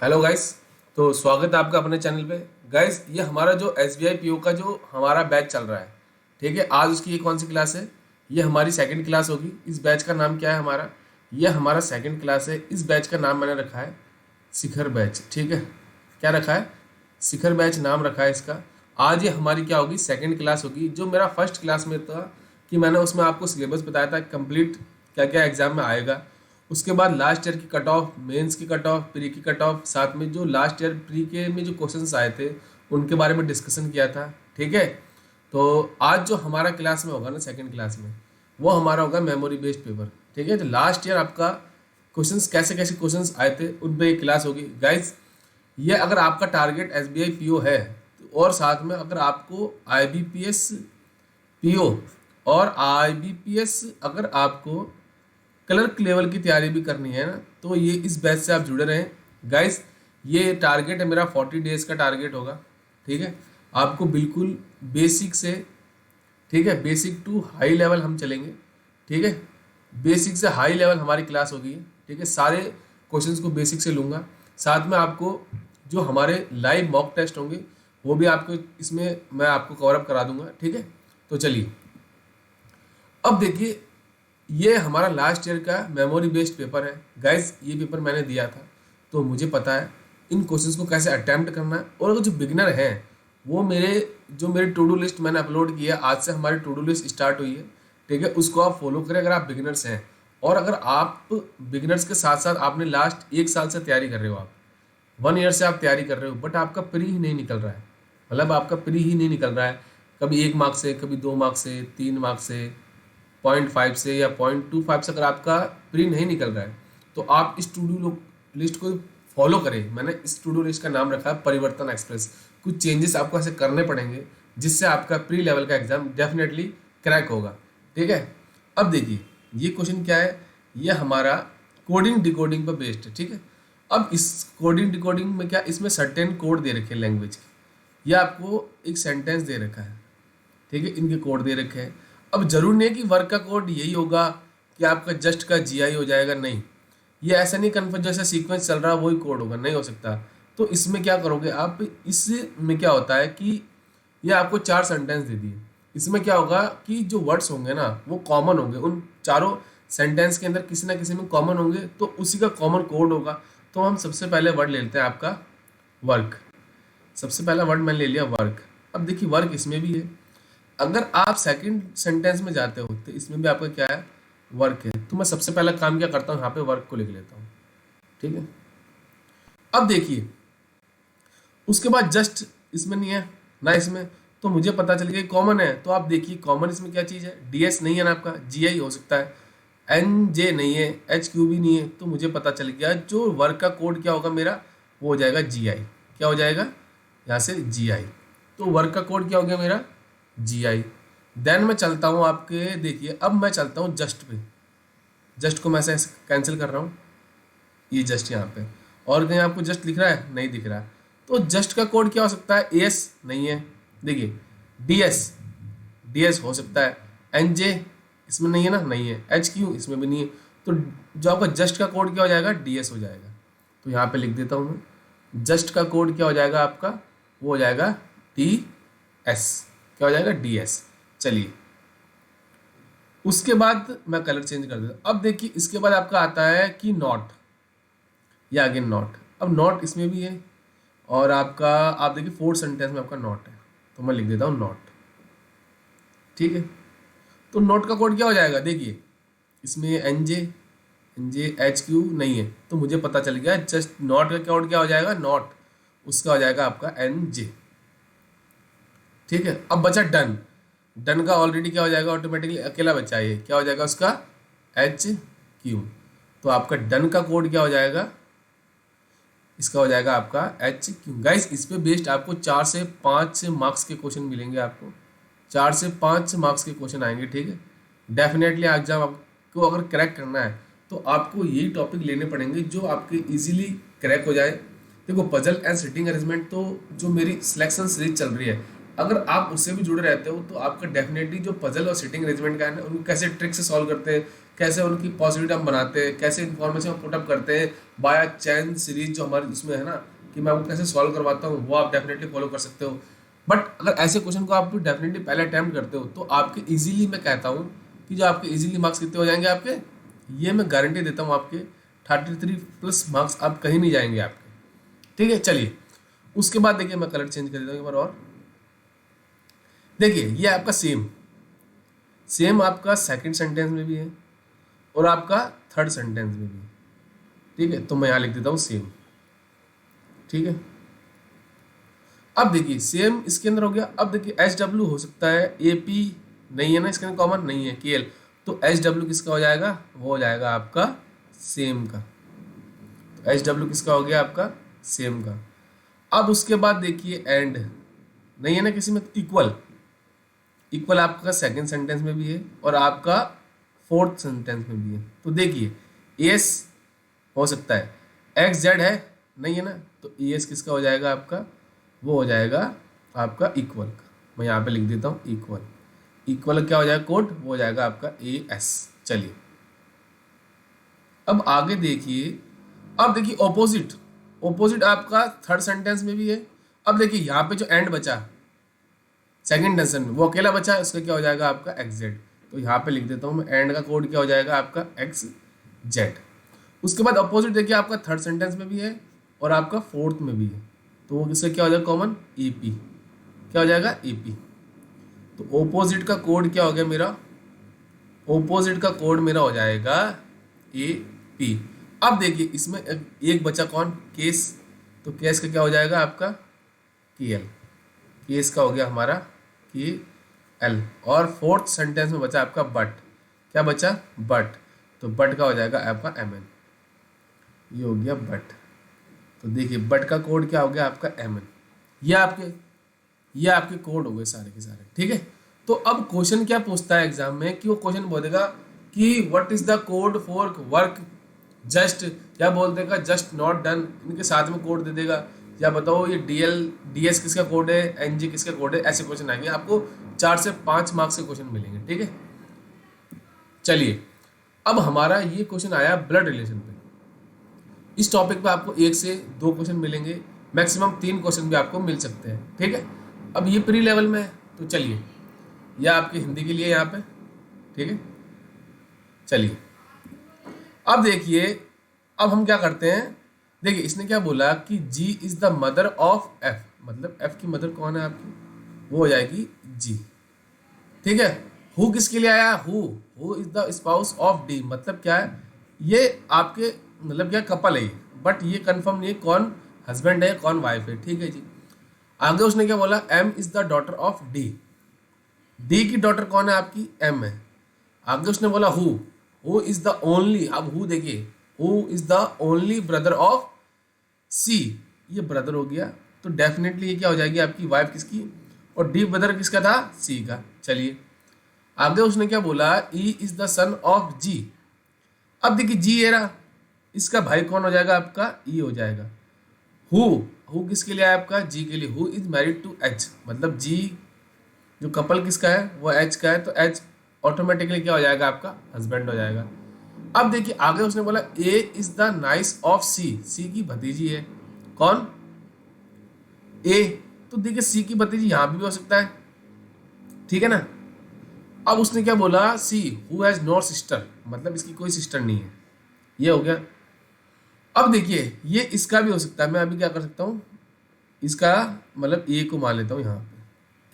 Hello guys. तो स्वागत है आपका अपने चैनल पे। गाइस, ये हमारा जो SBI PO का जो हमारा बैच चल रहा है, ठीक है। आज उसकी ये कौन सी क्लास है? ये हमारी सेकंड क्लास होगी। इस बैच का नाम क्या है हमारा? ये हमारा सेकंड क्लास है। इस बैच का नाम मैंने रखा है शिखर बैच, ठीक है। क्या रखा है? शिखर बैच नाम रखा है इसका। आज ये हमारी क्या होगी? सेकंड क्लास होगी। जो मेरा फर्स्ट क्लास में था कि मैंने उसमें आपको सिलेबस बताया था कंप्लीट, क्या क्या एग्जाम में आएगा। उसके बाद लास्ट ईयर की कट ऑफ, मेंस की कट ऑफ, प्री की कट ऑफ, साथ में जो लास्ट ईयर प्री के में जो क्वेश्चंस आए थे उनके बारे में डिस्कशन किया था, ठीक है। तो आज जो हमारा क्लास में होगा ना, सेकंड क्लास में, वो हमारा होगा मेमोरी बेस्ड पेपर, ठीक है। तो लास्ट ईयर आपका क्वेश्चंस कैसे कैसे क्वेश्चंस आए थे उन पे एक क्लास होगी गाइस। ये अगर आपका टारगेट SBI PO है और साथ में अगर आपको IBPS PO और IBPS अगर आपको क्लर्क लेवल की तैयारी भी करनी है ना, तो ये इस बैच से आप जुड़े रहें गाइस। ये टारगेट है मेरा 40 डेज का टारगेट होगा, ठीक है। आपको बिल्कुल बेसिक से, ठीक है, बेसिक टू हाई लेवल हम चलेंगे, ठीक है। बेसिक से हाई लेवल हमारी क्लास होगी, ठीक है। सारे क्वेश्चंस को बेसिक से लूँगा। साथ में आपको जो हमारे लाइव मॉक टेस्ट होंगे वो भी आपको इसमें मैं आपको कवर अप करा दूंगा, ठीक है। तो चलिए, अब देखिए, ये हमारा लास्ट ईयर का मेमोरी बेस्ड पेपर है गाइस। ये पेपर मैंने दिया था तो मुझे पता है इन क्वेश्चंस को कैसे अटेम्प्ट करना है। और अगर जो बिगिनर हैं वो मेरी टू डू लिस्ट मैंने अपलोड की है, आज से हमारी टू डू लिस्ट स्टार्ट हुई है, ठीक है। उसको आप फॉलो करें अगर आप बिगिनर्स हैं। और अगर आप बिगिनर्स के साथ साथ आपने लास्ट एक साल से तैयारी कर रहे हो, आप 1 ईयर से आप तैयारी कर रहे हो, बट आपका प्री ही नहीं निकल रहा है, मतलब आपका प्री ही नहीं निकल रहा है, कभी 1 मार्क से, कभी 2 मार्क से, 3 मार्क से, 0.5 से या 0.25 से अगर आपका प्री नहीं निकल रहा है, तो आप इस टू डू लिस्ट को फॉलो करें। मैंने इस टू डू लिस्ट का नाम रखा है परिवर्तन एक्सप्रेस। कुछ चेंजेस आपको ऐसे करने पड़ेंगे जिससे आपका प्री लेवल का एग्जाम डेफिनेटली क्रैक होगा, ठीक है। अब देखिए, ये क्वेश्चन क्या है? ये हमारा कोडिंग डिकोडिंग पर बेस्ड है, ठीक है। अब इस कोडिंग डिकोडिंग में क्या, इसमें सर्टेन कोड दे रखे हैं लैंग्वेज के, या आपको एक सेंटेंस दे रखा है, ठीक है। इनके कोड दे रखे हैं। अब जरूर नहीं है कि वर्क का कोड यही होगा कि आपका जस्ट का GI हो जाएगा, नहीं। ये ऐसा नहीं कन्फर्म जैसे सीक्वेंस चल रहा है वही कोड होगा, नहीं हो सकता। तो इसमें क्या करोगे आप, इसमें क्या होता है कि ये आपको 4 सेंटेंस दे दिए। इसमें क्या होगा कि जो वर्ड्स होंगे ना वो कॉमन होंगे, उन चारों सेंटेंस के अंदर किसी ना किसी में कॉमन होंगे, तो उसी का कॉमन कोड होगा। तो हम सबसे पहले वर्ड ले लेते हैं आपका वर्क। सबसे पहला वर्ड मैंने ले लिया वर्क। अब देखिए, वर्क इसमें भी है। अगर आप सेकंड सेंटेंस में जाते हो तो इसमें भी आपका क्या है, वर्क है। तो मैं सबसे पहला काम क्या करता हूँ, यहाँ पे वर्क को लिख लेता हूँ, ठीक है। अब देखिए, उसके बाद जस्ट इसमें नहीं है ना, इसमें तो मुझे पता चल गया कॉमन है। तो आप देखिए कॉमन इसमें क्या चीज़ है, DS नहीं है ना आपका, GI हो सकता है, NJ नहीं है, HQ भी नहीं है। तो मुझे पता चल गया जो वर्क का कोड क्या होगा मेरा, वो हो जाएगा GI। क्या हो जाएगा यहाँ से, GI। तो वर्क का कोड क्या हो गया मेरा, GI। देन मैं चलता हूँ आपके, देखिए अब मैं चलता हूँ जस्ट पे। जस्ट को मैं ऐसे कैंसिल कर रहा हूँ, ये जस्ट यहाँ पे। और कहीं आपको जस्ट लिख रहा है, नहीं दिख रहा है। तो जस्ट का कोड क्या हो सकता है, AS नहीं है, देखिए DS, DS हो सकता है, NJ इसमें नहीं है ना, नहीं है, HQ इसमें भी नहीं है। तो जो आपका जस्ट का कोड क्या हो जाएगा, DS हो जाएगा। तो यहाँ पे लिख देता हूँ मैं, जस्ट का कोड क्या हो जाएगा आपका, वो हो जाएगा DS। क्या हो जाएगा, DS। चलिए, उसके बाद मैं कलर चेंज कर देता हूँ। अब देखिए, इसके बाद आपका आता है कि नॉट, या अगेन नॉट। अब नॉट इसमें भी है, और आपका आप देखिए फोर्थ सेंटेंस में आपका नॉट है, तो मैं लिख देता हूँ नॉट, ठीक है। तो नॉट का कोड क्या हो जाएगा, देखिए इसमें NJ HQ नहीं है, तो मुझे पता चल गया जस्ट नॉट का कोड क्या हो जाएगा, नॉट, उसका हो जाएगा आपका NJ, ठीक है। अब बचा डन। डन का ऑलरेडी क्या हो जाएगा, ऑटोमेटिकली अकेला बचा है, क्या हो जाएगा उसका, HQ। तो आपका डन का कोड क्या हो जाएगा, इसका हो जाएगा आपका HQ। गाइस, इस पे बेस्ड आपको 4 से 5 मार्क्स के क्वेश्चन मिलेंगे, आपको 4 से 5 मार्क्स के क्वेश्चन आएंगे, ठीक है। डेफिनेटली एग्जाम आपको अगर क्रैक करना है तो आपको यही टॉपिक लेने पड़ेंगे जो आपके इजीली क्रैक हो जाए। देखो, पजल एंड सिटिंग अरेंजमेंट तो जो मेरी सिलेक्शन सीरीज चल रही है, अगर आप उससे भी जुड़े रहते हो तो आपका डेफिनेटली जो पजल और सिटिंग अरेंजमेंट का है ना, उनको कैसे ट्रिक से सॉल्व करते हैं, कैसे उनकी पॉसिबिलिटी हम बनाते हैं, कैसे इन्फॉर्मेशन हम पुटअप करते हैं बाय चैन सीरीज जो हमारे इसमें है ना, कि मैं आपको कैसे सॉल्व करवाता हूँ, वो आप डेफिनेटली फॉलो कर सकते हो। बट अगर ऐसे क्वेश्चन को आप डेफिनेटली पहले अटैम्प्ट करते हो तो आपके इजीली, मैं कहता हूँ कि जो आपके इजीली मार्क्स कितने हो जाएंगे आपके, ये मैं गारंटी देता हूँ, आपके 33+ मार्क्स आप कहीं नहीं जाएंगे आपके। ठीक है, चलिए उसके बाद देखिए मैं कलर चेंज कर देता हूँ एक बार और। देखिए ये आपका सेम सेम आपका सेकंड सेंटेंस में भी है और आपका थर्ड सेंटेंस में भी है। ठीक है, तो मैं यहाँ लिख देता हूँ सेम। ठीक है, अब देखिए सेम इसके अंदर हो गया। अब देखिए SW हो सकता है, AP नहीं है ना इसके अंदर, कॉमन नहीं है, KL, तो SW किसका हो जाएगा, वो हो जाएगा आपका सेम का। तो SW किसका हो गया आपका, सेम का। अब उसके बाद देखिए एंड नहीं है ना किसी में, इक्वल, इक्वल आपका सेकंड सेंटेंस में भी है और आपका फोर्थ सेंटेंस में भी है। तो देखिए एस हो सकता है, XZ है नहीं है ना, तो ES किसका हो जाएगा आपका, वो हो जाएगा आपका इक्वल का। मैं यहाँ पे लिख देता हूँ इक्वल। इक्वल क्या हो जाएगा कोड, वो हो जाएगा आपका AS। चलिए अब आगे देखिए, अब देखिए ऑपोजिट, ऑपोजिट आपका थर्ड सेंटेंस में भी है। अब देखिए यहाँ पे जो एंड बचा सेकंड टेंशन में, वो अकेला बचा है, उसका क्या हो जाएगा आपका XZ। तो यहाँ पे लिख देता हूँ मैं, एंड का कोड क्या हो जाएगा आपका XZ। उसके बाद अपोजिट देखिए आपका थर्ड सेंटेंस में भी है और आपका फोर्थ में भी है, तो वो किससे क्या हो जाएगा कॉमन, AP। क्या हो जाएगा AP। तो ओपोजिट का कोड क्या हो गया मेरा, ओपोजिट का कोड मेरा हो जाएगा AP। अब देखिए इसमें एक बचा कौन, केस, तो केस का क्या हो जाएगा आपका KL। केस का हो गया हमारा KL। और फोर्थ सेंटेंस में बचा आपका बट, क्या बचा बट, तो बट का हो जाएगा आपका MN। ये हो गया बट। तो देखिए बट का कोड क्या हो गया आपका MN। ये आपके कोड हो गए सारे के सारे। ठीक है, तो अब क्वेश्चन क्या पूछता है एग्जाम में, कि वो क्वेश्चन बोलेगा कि what is the code for work just, या बोल देगा जस्ट नॉट डन, इनके साथ में कोड दे देगा, या बताओ ये DS किसका कोड है, NG किसका कोड है। ऐसे क्वेश्चन आएंगे आपको, 4 से 5 मार्क्स के क्वेश्चन मिलेंगे। ठीक है, चलिए अब हमारा ये क्वेश्चन आया ब्लड रिलेशन पे। इस टॉपिक पे आपको 1 से 2 क्वेश्चन मिलेंगे, मैक्सिमम 3 क्वेश्चन भी आपको मिल सकते हैं। ठीक है, अब ये प्री लेवल में है, तो चलिए यह आपकी हिंदी के लिए यहाँ पे। ठीक है, चलिए अब देखिए, अब हम क्या करते हैं, देखिए इसने क्या बोला कि G is the mother of F, मतलब F की मदर कौन है आपकी, वो हो जाएगी G। ठीक है, हु किसके लिए आया, who is the spouse of D, मतलब क्या है, ये आपके मतलब क्या कपल है, बट ये कंफर्म नहीं है कौन हस्बैंड है कौन वाइफ है। ठीक है जी, आगे उसने क्या बोला, M is the daughter of D, D की डॉटर कौन है आपकी, M है। आगे उसने बोला हु इज द ओनली, अब हु देखिए, who is the only brother of C, ये ब्रदर हो गया, तो डेफिनेटली ये क्या हो जाएगी आपकी वाइफ किसकी, और D ब्रदर किसका था, C का। चलिए आगे उसने क्या बोला, E is the son of G। अब देखिए G ये रहा, इसका भाई कौन हो जाएगा आपका, E हो जाएगा। हु किसके लिए आया आपका, G के लिए, who is married to H, मतलब G जो कपल किसका है वो H का है, तो H ऑटोमेटिकली क्या हो जाएगा आपका हस्बैंड हो जाएगा। अब देखिए आगे उसने बोला A is the nice of C की भतीजी है कौन, A, तो देखिए C की भतीजी यहाँ भी हो सकता है। ठीक है ना, अब उसने क्या बोला, C who has no sister, मतलब इसकी कोई सिस्टर नहीं है, ये हो गया। अब देखिए ये इसका भी हो सकता है, मैं अभी क्या कर सकता हूँ, इसका मतलब A को मान लेता हूँ यहाँ पे,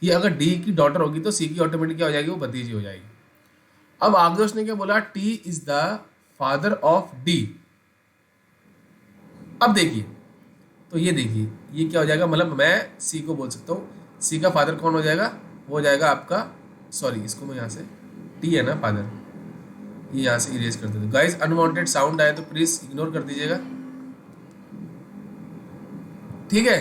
कि अगर D की डॉटर होगी तो C की ऑटोमेटिक क्या हो जाएगी, वो भतीजी हो जाएगी। अब आगे उसने क्या बोला, T is the father of D। अब देखिए, तो ये देखिए ये क्या हो जाएगा, मतलब मैं C को बोल सकता हूँ, C का फादर कौन हो जाएगा, वो हो जाएगा आपका, सॉरी इसको मैं यहाँ से, T है ना फादर, ये यहाँ से इरेज कर देते हैं। गाइस अनवांटेड साउंड आए तो प्लीज इग्नोर कर दीजिएगा। ठीक है,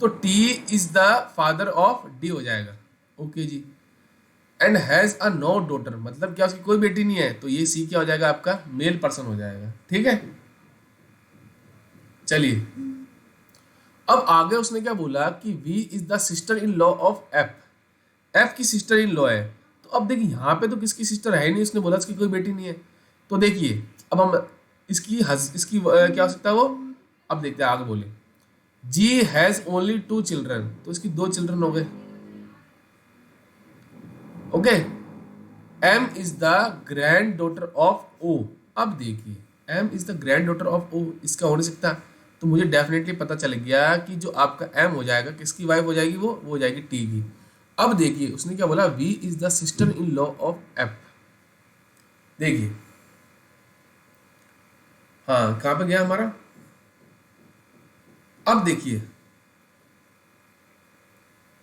तो T is the father of D हो जाएगा। ओके जी, and has a no daughter, मतलब क्या उसकी कोई बेटी नहीं है, तो ये C क्या हो जाएगा आपका मेल पर्सन हो जाएगा। ठीक है, चलिए अब आगे उसने क्या बोला कि V is the sister in law of F, F की सिस्टर इन लॉ है। तो अब देखिए यहाँ पे तो किसकी सिस्टर है नहीं, उसने बोला उसकी कोई बेटी नहीं है, तो देखिए अब हम इसकी क्या हो सकता है वो, अब देखते हैं आगे बोले। जी हैज ओनली 2 चिल्ड्रन, तो इसकी 2 चिल्ड्रन हो गए। Okay, M is the granddaughter of O. अब देखिए M is the granddaughter of O, इसका हो नहीं सकता। तो मुझे डेफिनेटली पता चल गया कि जो आपका एम हो जाएगा किसकी वाइफ हो जाएगी, वो हो जाएगी टी की। अब देखिए उसने क्या बोला, V is the sister in law of F. देखिए हाँ कहाँ पे गया हमारा, अब देखिए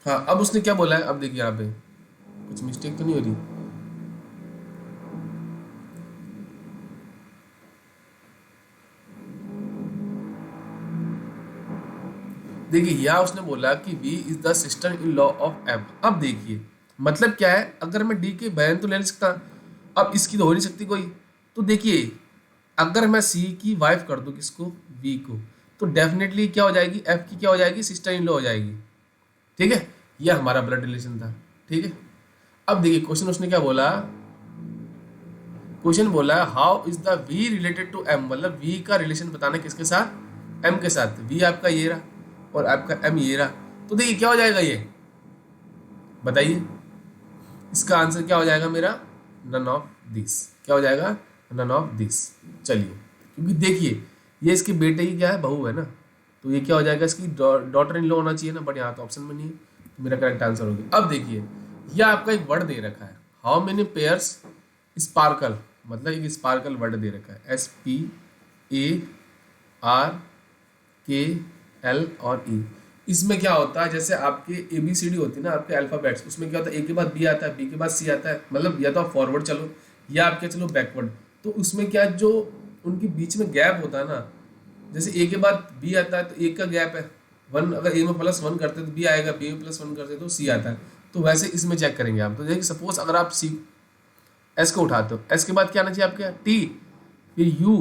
हाँ अब उसने क्या बोला है, अब देखिए यहाँ पे कुछ मिस्टेक तो नहीं हो रही। देखिए यहाँ उसने बोला कि V is the sister in law of F. अब देखिए मतलब क्या है, अगर मैं डी की बहन तो ले नहीं सकता, अब इसकी तो हो नहीं सकती कोई। तो देखिए अगर मैं सी की वाइफ कर दूं किसको, वी को, तो डेफिनेटली क्या हो जाएगी, एफ की क्या हो जाएगी, सिस्टर इन लॉ हो जाएगी। ठीक है, यह हमारा ब्लड रिलेशन था। ठीक है, अब देखिए क्वेश्चन उसने क्या बोला, क्वेश्चन बोला how is the V related to M, मतलब वी का रिलेशन बताना किसके साथ, एम के साथ। वी आपका ये रहा और आपका एम ये रहा, तो देखिए क्या हो जाएगा ये, बताइए इसका आंसर क्या हो जाएगा मेरा, नन ऑफ दिस। क्या हो जाएगा, नन ऑफ दिस। चलिए क्योंकि देखिए ये इसके बेटे की क्या है, बहू है ना, तो ये क्या हो जाएगा, इसकी डॉटर इन लॉ होना चाहिए ना, बट यहाँ तो ऑप्शन में नहीं है, तो मेरा करेक्ट आंसर होगा। अब देखिए यह आपका एक वर्ड दे रखा है, हाउ मेनी पेयर्स स्पार्कल, मतलब एक स्पार्कल वर्ड दे रखा है, SPARKL और ई। इसमें क्या होता है, जैसे आपके ABCD होती है ना आपके अल्फाबेट्स, उसमें क्या होता है, ए के बाद बी आता है, बी के बाद सी आता है, मतलब या तो आप फॉरवर्ड चलो या आप क्या चलो बैकवर्ड। तो उसमें क्या जो उनके बीच में गैप होता है ना, जैसे ए के बाद बी आता है तो एक का गैप है 1, अगर ए में +1 करते हैं तो बी आएगा, बी में +1 करते हैं तो सी आता है। तो वैसे इसमें चेक करेंगे आप, तो देखिए सपोज अगर आप सी एस को उठाते हो, एस के बाद क्या आना चाहिए आपके, टी, फिर यू,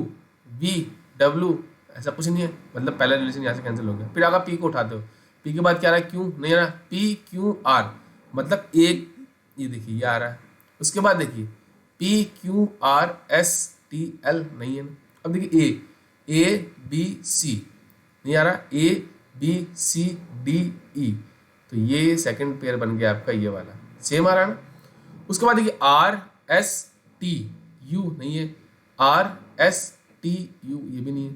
वी, डब्ल्यू, ऐसा कुछ नहीं है, मतलब पहला रिलेशन यहाँ से कैंसिल हो गया। फिर अगर पी को उठाते हो, पी के बाद क्या आ रहा है, क्यू नहीं आ रहा, PQR, मतलब एक, ये देखिए ये आ रहा है। उसके बाद देखिए PQRSTL नहीं है ना। अब देखिए ABC नहीं आ रहा, ABCDE, तो ये सेकंड पेयर बन गया आपका ये वाला, सेम आ रहा है ना। उसके बाद देखिए RSTU नहीं है, RSTU ये भी नहीं है,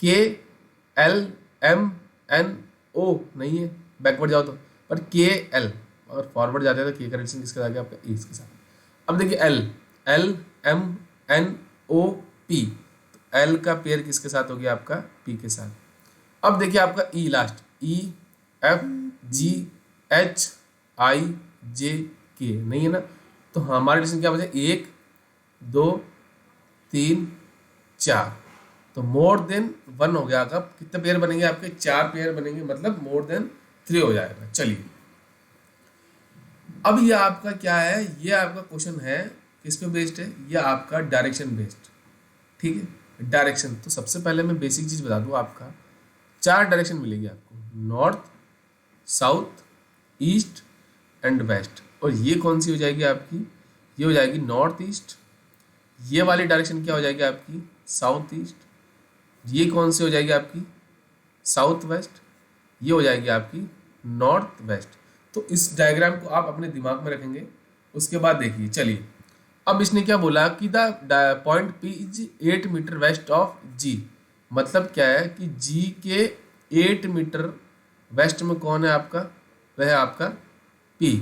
KLMNO नहीं है, बैकवर्ड जाओ तो, पर KL, अगर फॉरवर्ड जाते हैं तो के का रिलेशन किसके साथ, आपका ए के साथ। अब देखिए LMNOP, तो L का पेयर किसके साथ हो गया आपका, P के साथ। अब देखिए आपका E लास्ट, EFGHIJK नहीं है ना, तो हमारा रिलेशन क्या बचा, 1 2 3 4, तो मोर देन 1 हो गया। आपका कितने पेयर बनेंगे, आपके 4 पेयर बनेंगे, मतलब मोर देन 3 हो जाएगा। चलिए अब ये आपका क्या है, ये आपका क्वेश्चन है किस पे बेस्ड है, ये आपका डायरेक्शन बेस्ड। ठीक है, डायरेक्शन, तो सबसे पहले मैं बेसिक चीज बता दूं, आपका 4 डायरेक्शन मिलेगी आपको, north, south, east and west. और ये कौन सी हो जाएगी आपकी, ये हो जाएगी नॉर्थ ईस्ट। ये वाली डायरेक्शन क्या हो जाएगी आपकी, साउथ ईस्ट। ये कौन सी हो जाएगी आपकी, साउथ वेस्ट। ये हो जाएगी आपकी नॉर्थ वेस्ट। तो इस डायग्राम को आप अपने दिमाग में रखेंगे। उसके बाद देखिए चलिए, अब इसने क्या बोला कि the point P is 8 metre west of G, मतलब क्या है कि G के 8 मीटर वेस्ट में कौन है आपका, वह है आपका P।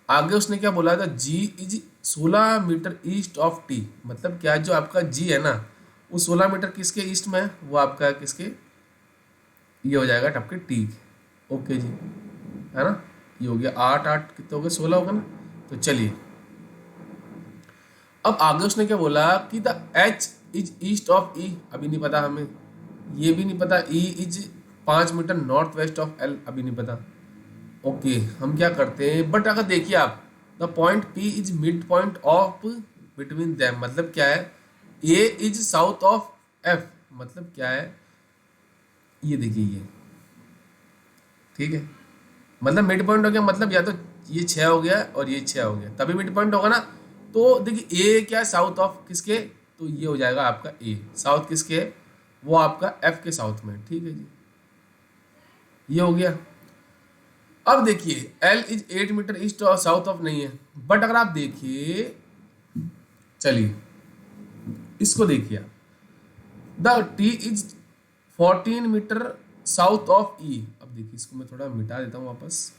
आगे उसने क्या बोला था, G is 16 metre east of T, मतलब क्या जो आपका G है ना वो 16 मीटर किसके ईस्ट में है, वो आपका किसके, ये हो जाएगा आपके T। ओके जी, है ना, ये हो गया 8 8 कितने हो गए, 16 होगा ना। तो चलिए अब आगे उसने क्या बोला कि the H is east of E, अभी नहीं पता हमें, ये भी नहीं पता, E is 5 metre north west of L, अभी नहीं पता। ओके हम क्या करते हैं, बट अगर देखिए आप, the point P is mid point of between them, मतलब क्या है, A is south of F, मतलब क्या है, ये देखिए ये, ठीक है, मतलब मिड पॉइंट हो गया, मतलब या तो ये 6 हो गया और ये 6 हो गया, तभी मिड पॉइंट होगा ना। तो देखिए ए क्या है, साउथ ऑफ किसके, तो ये हो जाएगा आपका ए। साउथ किसके है, वो आपका एफ के साउथ में, ठीक है जी, ये हो गया। अब देखिए एल इज 8 मीटर ईस्ट और साउथ ऑफ नहीं है, बट अगर आप देखिए, चलिए इसको देखिए आप, the T is 14 metre south of E. अब देखिए इसको मैं थोड़ा मिटा देता हूँ वापस,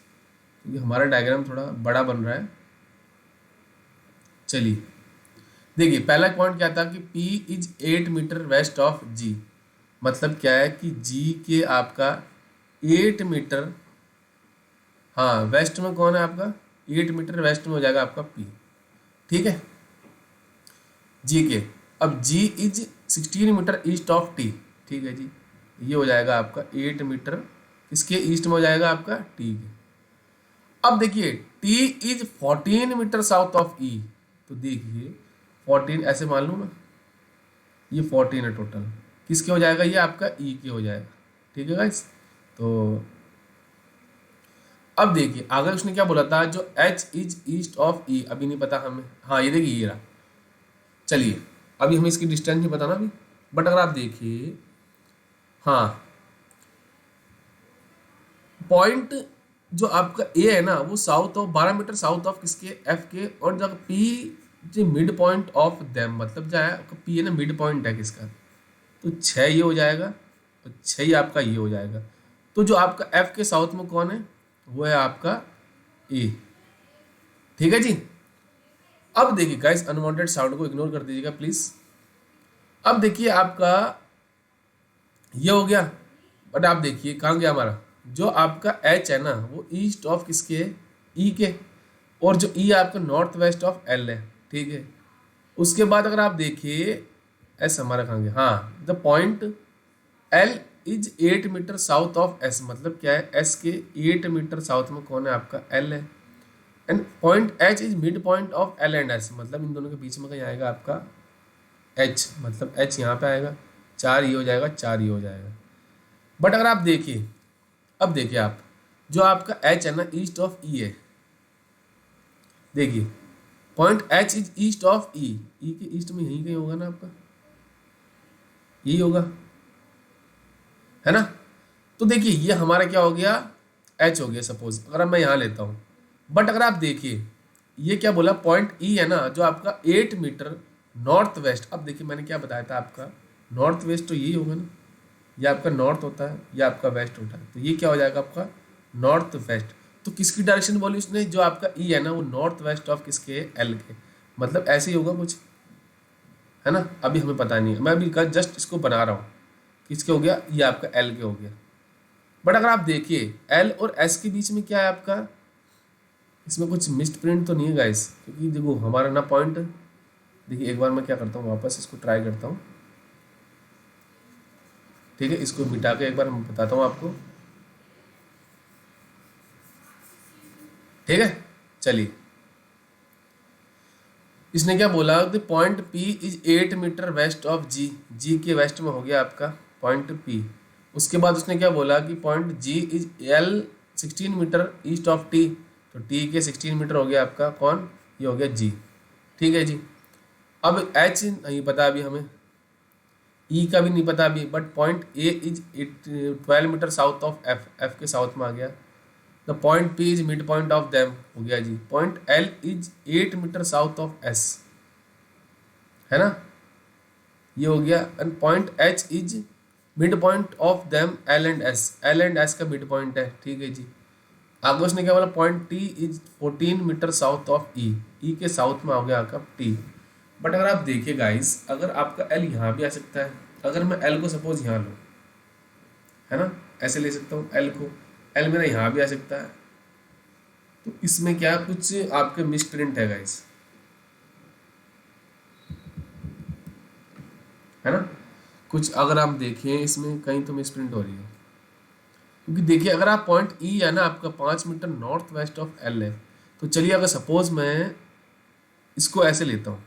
क्योंकि हमारा डायग्राम थोड़ा बड़ा बन रहा है। चलिए देखिए पहला पॉइंट क्या था कि P is 8 metre west of G, मतलब क्या है कि G के आपका 8 मीटर, हाँ वेस्ट में कौन है आपका, 8 मीटर वेस्ट में हो जाएगा आपका P, ठीक है, G के। अब G is 16 metre east of T, ठीक है जी, ये हो जाएगा आपका 8 मीटर इसके ईस्ट में हो जाएगा आपका T के। अब देखिए T is 14 metre south of E, तो देखिए 14 ऐसे मान लो ना, ये 14 है टोटल, किसके हो जाएगा, ये आपका E के हो जाएगा, ठीक है गाइस। तो अब देखिए आगे उसने क्या बोला था, जो H is east of E, अभी नहीं पता हमें, हाँ ये देखिए ये रहा। चलिए अभी हमें इसकी डिस्टेंस नहीं पता ना अभी, बट अगर आप देखिए, हाँ पॉइंट जो आपका ए है ना वो south of 12 metre south of किसके, एफ के, और जब पी जो मिड पॉइंट ऑफ देम, मतलब जो है आपका पी है ना मिड पॉइंट है किसका, तो 6 ये हो जाएगा और 6 ही आपका ये हो जाएगा। तो जो आपका एफ के साउथ में कौन है, वो है आपका ए, ठीक है जी। अब देखिए गाइस अनवांटेड साउंड को इग्नोर कर दीजिएगा प्लीज। अब देखिए आपका ये हो गया, बट आप देखिए कहाँ गया हमारा, जो आपका एच है ना वो ईस्ट ऑफ किसके है, ई के, और जो ई आपका नॉर्थ वेस्ट ऑफ एल है, ठीक है। उसके बाद अगर आप देखिए एस हमारा कहाँ गया, हाँ the point L is 8 metre south of S, मतलब क्या है, एस के 8 मीटर साउथ में कौन है आपका, एल है। And point H is mid point of L and S, मतलब इन दोनों के बीच में कहीं आएगा आपका एच, मतलब एच यहाँ पे आएगा, 4 ये हो जाएगा, 4 ये हो जाएगा। बट अगर आप देखिए, अब देखिए आप, जो आपका एच है ना ईस्ट ऑफ ई है, देखिए point H is east of E, E के ईस्ट में यहीं कहीं होगा ना आपका, यही होगा, है ना। तो देखिए ये हमारा क्या हो गया, एच हो गया सपोज, अगर मैं यहाँ लेता हूँ। बट अगर आप देखिए ये क्या बोला, पॉइंट ई है ना जो आपका 8 मीटर नॉर्थ वेस्ट, अब देखिए मैंने क्या बताया था आपका, नॉर्थ वेस्ट तो यही होगा ना, ये आपका नॉर्थ होता है, ये आपका वेस्ट होता है, तो ये क्या हो जाएगा आपका नॉर्थ वेस्ट। तो किसकी डायरेक्शन बोली उसने, जो आपका ई है ना वो नॉर्थ वेस्ट ऑफ किसके, एल के, मतलब ऐसे ही होगा कुछ, है ना। अभी हमें पता नहीं है, मैं अभी जस्ट इसको बना रहा हूँ, किसके हो गया, ये आपका एल के हो गया। बट अगर आप देखिए एल और एस के बीच में क्या है आपका, इसमें कुछ मिस्ड प्रिंट तो नहीं है गाइस, क्योंकि देखो हमारा ना पॉइंट, देखिए एक बार मैं क्या करता हूँ वापस इसको ट्राई करता हूँ, ठीक है, इसको मिटा के एक बार मैं बताता हूँ आपको, ठीक है। चलिए इसने क्या बोला, the point P is 8 metre west of G, G के वेस्ट में हो गया आपका पॉइंट पी। उसके बाद उसने क्या बोला कि point G is L 16 metre east of T, तो टी के 16 मीटर हो गया आपका कौन, ये हो गया जी, ठीक है जी। अब एच नहीं पता अभी हमें, ई का भी नहीं पता अभी, but point A is 12 metre south of F, F के साउथ में आ गया। The point P is mid point of them हो गया जी। Point L is 8 metre south of S, है ना, ये हो गया। And point H is mid point of them L and S, L and S का मिड पॉइंट है, ठीक है जी। आगे उसने क्या बोला, point T is 14 metre south of E, E के साउथ में हो गया आपका टी। बट अगर आप देखिए गाइस, अगर आपका एल यहाँ भी आ सकता है, अगर मैं एल को सपोज यहाँ लूँ, है ना, ऐसे ले सकता हूँ एल को, एल मेरा यहाँ भी आ सकता है, तो इसमें क्या कुछ आपके मिसप्रिंट है गाइस, है ना, कुछ अगर आप देखें इसमें कहीं तो मिसप्रिंट हो रही है, क्योंकि देखिए अगर आप पॉइंट ई है ना आपका 5 metre north west of L है, तो चलिए अगर सपोज मैं इसको ऐसे लेता हूँ,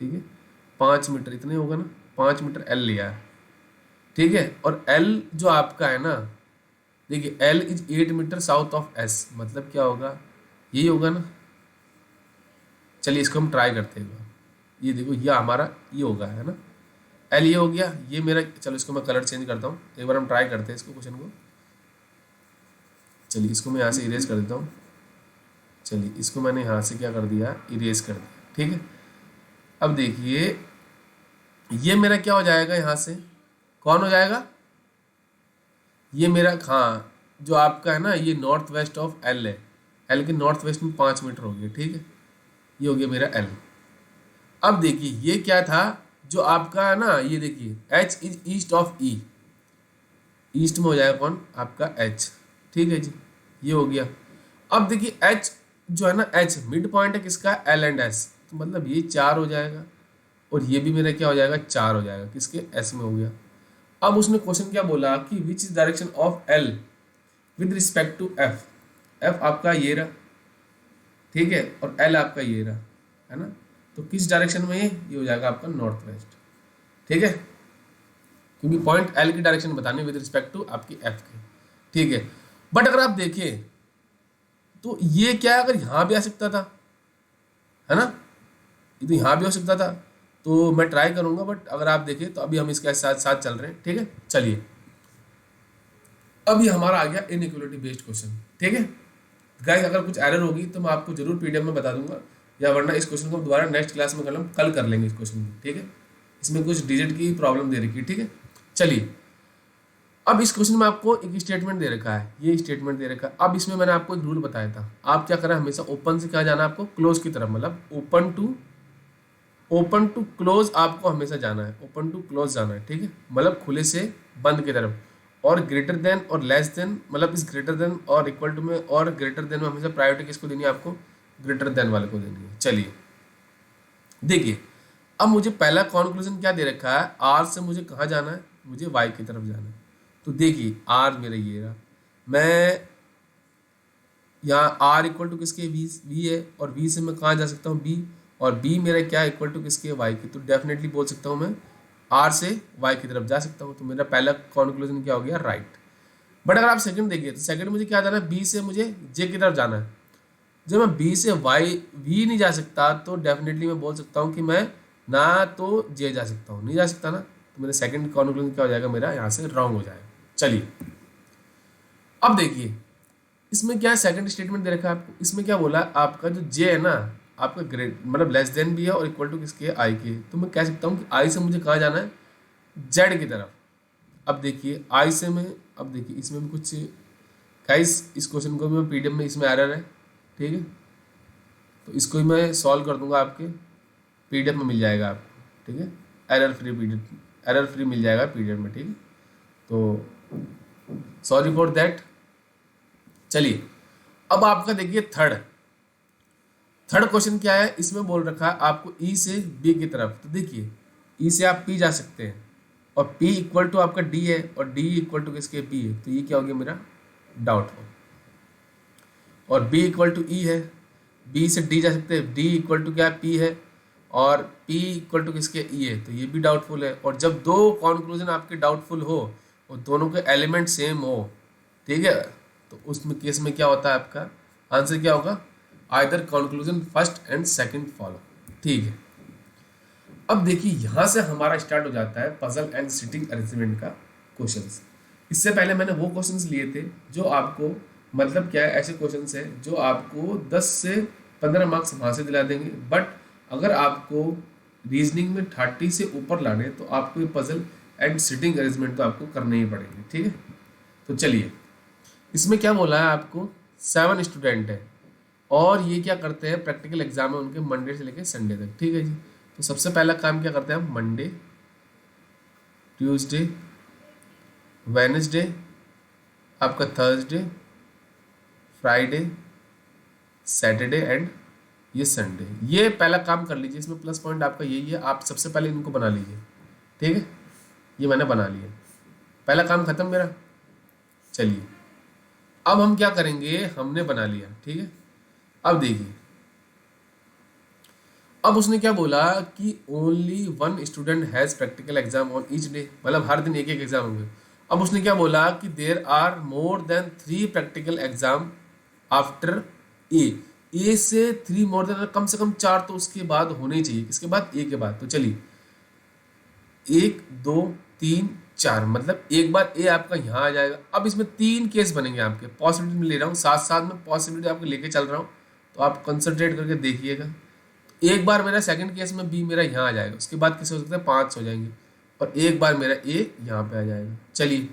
ठीक है, 5 मीटर इतने होगा ना, 5 मीटर एल लिया है, ठीक है, और एल जो आपका है ना, देखिए L is 8 metre south of S, मतलब क्या होगा, यही होगा ना। चलिए इसको हम ट्राई करते हैं, ये देखो ये हमारा ये होगा, है ना, एल ये हो गया, ये मेरा, चलो इसको मैं कलर चेंज करता हूँ, एक बार हम ट्राई करते हैं इसको क्वेश्चन को। चलिए इसको मैं यहाँ से इरेज कर देता हूँ। चलिए इसको मैंने यहाँ से क्या कर दिया, इरेज कर दिया, ठीक है। अब देखिए ये मेरा क्या हो जाएगा, यहाँ से कौन हो जाएगा, ये मेरा, हाँ जो आपका है ना, ये नॉर्थ वेस्ट ऑफ एल है, एल के नॉर्थ वेस्ट में 5 मीटर हो गया, ठीक है, ये हो गया मेरा एल। अब देखिए ये क्या था, जो आपका है ना, ये देखिए H is east of E, east में हो जाएगा कौन, आपका एच, ठीक है जी, ये हो गया। अब देखिए एच जो है ना, एच मिड पॉइंट है किसका, एल एंड एस, तो मतलब ये 4 हो जाएगा, और ये भी मेरा क्या हो जाएगा, 4 हो जाएगा, किसके, एस में हो गया। अब उसने क्वेश्चन क्या बोला कि which is direction of L with respect to F, F आपका ये रहा, ठीक है, और एल आपका ये रहा, है ना, तो किस डायरेक्शन में ये हो जाएगा आपका नॉर्थ वेस्ट, ठीक है, क्योंकि पॉइंट एल की डायरेक्शन बताने विद रिस्पेक्ट टू आपकी एफ की, ठीक है। बट अगर आप देखिए तो ये क्या है, अगर यहाँ भी आ सकता था, है ना, ये तो यहाँ भी हो सकता था, तो मैं ट्राई करूंगा, बट अगर आप देखें तो अभी हम इसके साथ साथ चल रहे हैं, ठीक है। चलिए अब ये हमारा आ गया इनइक्वालिटी बेस्ड क्वेश्चन, ठीक है गाइस। अगर कुछ एरर होगी तो मैं आपको जरूर पीडीएफ में बता दूंगा, या वरना इस क्वेश्चन को दोबारा नेक्स्ट क्लास में कल कर लेंगे इस क्वेश्चन को, ठीक है। इसमें कुछ डिजिट की प्रॉब्लम दे रखी है, ठीक है। चलिए अब इस क्वेश्चन में आपको एक स्टेटमेंट दे रखा है, ये स्टेटमेंट दे रखा है। अब इसमें मैंने आपको एक रूल बताया था, आप क्या करें, हमेशा ओपन से क्या जाना है आपको, क्लोज की तरफ, मतलब ओपन टू क्लोज आपको हमेशा जाना है, ओपन टू क्लोज जाना है, ठीक है, मतलब खुले से बंद की तरफ। और ग्रेटर देन और लेस देन, मतलब इस ग्रेटर देन और इक्वल टू में और ग्रेटर देन में हमेशा प्रायोरिटी किसको देनी है, आपको ग्रेटर देन वाले को देनी है। चलिए देखिए अब मुझे पहला कॉन्क्लूजन क्या दे रखा है, आर से मुझे कहाँ जाना है, मुझे वाई की तरफ जाना है। तो देखिए आर मेरा ये रहा, मैं यहाँ आर इक्वल टू किसके, वी है, और वी से मैं कहाँ जा सकता हूँ, बी, और बी मेरा क्या इक्वल टू किसके, वाई की, तो डेफिनेटली बोल सकता हूँ मैं आर से वाई की तरफ जा सकता हूँ। तो मेरा पहला कॉन्क्लूजन क्या हो गया, राइट। बट अगर आप सेकंड देखिए तो सेकंड मुझे क्या जाना है, बी से मुझे जे की तरफ जाना है। जब मैं बी से वाई वी नहीं जा सकता, तो डेफिनेटली मैं बोल सकता हूँ कि मैं ना तो जे जा सकता हूँ, नहीं जा सकता ना, तो मेरा सेकंड कॉन्क्लूजन क्या हो जाएगा, मेरा यहाँ से रॉन्ग हो जाएगा। चलिए अब देखिए इसमें क्या सेकंड स्टेटमेंट दे रखा है आपको, इसमें क्या बोला, आपका जो जे है ना, आपका ग्रेट मतलब लेस देन भी है और इक्वल टू किसके, आई के। तो मैं कह सकता हूँ कि आई से मुझे कहाँ जाना है, जेड की तरफ। अब देखिए आई से मैं, अब देखिए इसमें भी कुछ, गाइस इस क्वेश्चन को भी मैं पीडीएफ में, इसमें एरर है, ठीक है, तो इसको ही मैं सॉल्व कर दूंगा, आपके पीडीएफ में मिल जाएगा आपको, ठीक है, error free PDF, error free मिल जाएगा पीडीएफ में, ठीक है, तो सॉरी फॉर दैट। चलिए अब आपका देखिए थर्ड क्वेश्चन क्या है, इसमें बोल रखा है आपको ई से बी की तरफ। तो देखिए ई से आप पी जा सकते हैं, और पी इक्वल टू आपका डी है, और डी इक्वल टू किसके, पी है, तो ये क्या हो गया मेरा डाउटफुल। और बी इक्वल टू ई है, बी से डी जा सकते हैं, डी इक्वल टू क्या, पी है, और पी इक्वल टू किसके, ई है, तो ये भी डाउटफुल है। और जब दो कॉन्क्लूजन आपके डाउटफुल हो और दोनों के एलिमेंट सेम हो, ठीक है, तो उसमें केस में क्या होता है, आपका आंसर क्या होगा, either conclusion first and second follow, ठीक है। अब देखिए यहाँ से हमारा स्टार्ट हो जाता है पजल एंड सिटिंग अरेंजमेंट का क्वेश्चंस। इससे पहले मैंने वो क्वेश्चंस लिए थे जो आपको, मतलब क्या है, ऐसे क्वेश्चंस हैं जो आपको 10 से 15 मार्क्स वहाँ से दिला देंगे, बट अगर आपको रीजनिंग में 30 से ऊपर लाने तो आपको ये पजल एंड सिटिंग अरेंजमेंट तो आपको करने ही पड़ेंगे, ठीक है। तो चलिए इसमें क्या बोला है आपको, 7 स्टूडेंट है, और ये क्या करते हैं, प्रैक्टिकल एग्जाम है उनके मंडे से लेकर संडे तक, ठीक है जी। तो सबसे पहला काम क्या करते हैं हम, मंडे, ट्यूसडे, वेडनेसडे, आपका थर्सडे, फ्राइडे, सैटरडे एंड ये संडे, ये पहला काम कर लीजिए। इसमें प्लस पॉइंट आपका यही है, आप सबसे पहले इनको बना लीजिए, ठीक है, ये मैंने बना लिया, पहला काम खत्म मेरा। चलिए अब हम क्या करेंगे, हमने बना लिया, ठीक है। अब देखिए अब उसने क्या बोला कि only 1 student has practical exam on each day, मतलब हर दिन एक एक एग्जाम होंगे। अब उसने क्या बोला कि there are more than 3 practical exam after A, A से 3 मोर देन, कम से कम 4 तो उसके बाद होने ही चाहिए, इसके बाद ए के बाद। तो चलिए 1 2 3 4, मतलब एक बार ए आपका यहाँ आ जाएगा। अब इसमें 3 केस बनेंगे आपके, पॉसिबिलिटी में ले रहा हूँ, साथ साथ में पॉसिबिलिटी आपको लेके चल रहा हूँ, तो आप कंसंट्रेट करके देखिएगा। एक बार मेरा सेकंड केस में बी मेरा यहाँ आ जाएगा, उसके बाद कैसे हो सकता है 5 हो जाएंगे, और एक बार मेरा ए यहाँ पे आ जाएगा। चलिए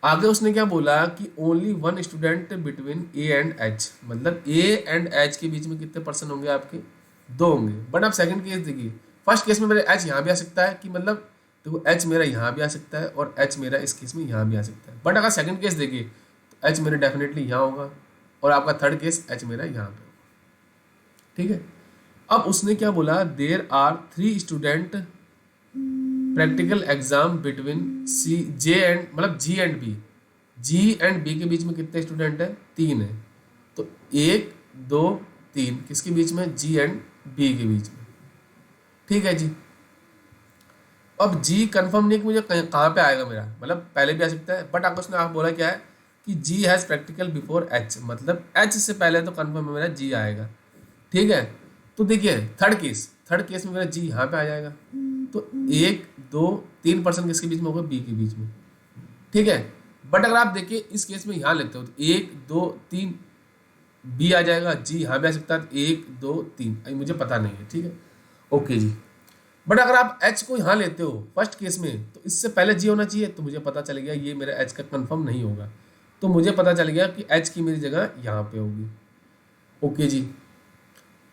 आगे उसने क्या बोला कि only one student between A and H, मतलब ए एंड एच के बीच में कितने पर्सन होंगे आपके, 2 होंगे। बट आप सेकंड केस देखिए, फर्स्ट केस में मेरा एच यहाँ भी आ सकता है, कि मतलब देखो एच मेरा यहाँ भी आ सकता है और एच मेरा इस केस में यहाँ भी आ सकता है। बट अगर सेकंड केस देखिए तो एच मेरा डेफिनेटली यहाँ होगा, और आपका थर्ड केस एच मेरा यहाँ पे होगा, ठीक है। अब उसने क्या बोला, there are 3 student practical exam between C J and, मतलब G and B, G and B के बीच में कितने स्टूडेंट है, 3 है। तो 1 2 3 किसके बीच में, जी एंड बी के बीच में, ठीक है जी। अब जी कंफर्म नहीं कि मुझे कहाँ पे आएगा मेरा, मतलब पहले भी आ सकता है, बट आपको उसने आप बोला क्या है कि जी हैज़ प्रैक्टिकल बिफोर एच, मतलब एच से पहले तो कंफर्म है मेरा जी आएगा, ठीक है। तो देखिए थर्ड केस में मेरा जी यहाँ पे आ जाएगा, तो 1 2 3 पर्सन किसके बीच में होगा, बी के बीच में, ठीक है। बट अगर आप देखिए इस केस में यहाँ लेते हो तो 1 2 3 बी आ जाएगा, जी यहाँ भी आ सकता है, 1 2 3, अभी मुझे पता नहीं है, ठीक है, ओके जी। बट अगर आप एच को यहाँ लेते हो फर्स्ट केस में, तो इससे पहले जी होना चाहिए, तो मुझे पता चल गया ये मेरा एच का कंफर्म नहीं होगा, तो मुझे पता चल गया कि एच की मेरी जगह यहाँ पे होगी, ओके जी।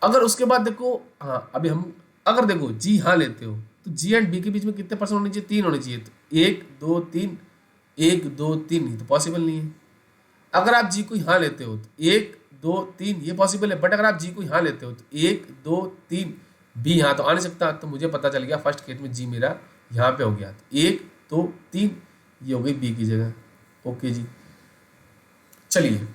अगर उसके बाद देखो, हाँ अभी हम अगर देखो जी हाँ लेते हो तो जी एंड बी के बीच में कितने पर्सन होने चाहिए, 3 होने चाहिए, तो 1 2 3, 1 2 3 ये तो पॉसिबल नहीं है। अगर आप जी को यहाँ लेते हो तो 1 2 3 ये पॉसिबल है, बट अगर आप जी को यहाँ लेते हो तो 1 2 3 बी यहाँ तो आ नहीं सकता, तो मुझे पता चल गया फर्स्ट केस में जी मेरा यहाँ पे हो गया, तो 1 2 3 ये हो गई बी की जगह, ओके जी। चलिए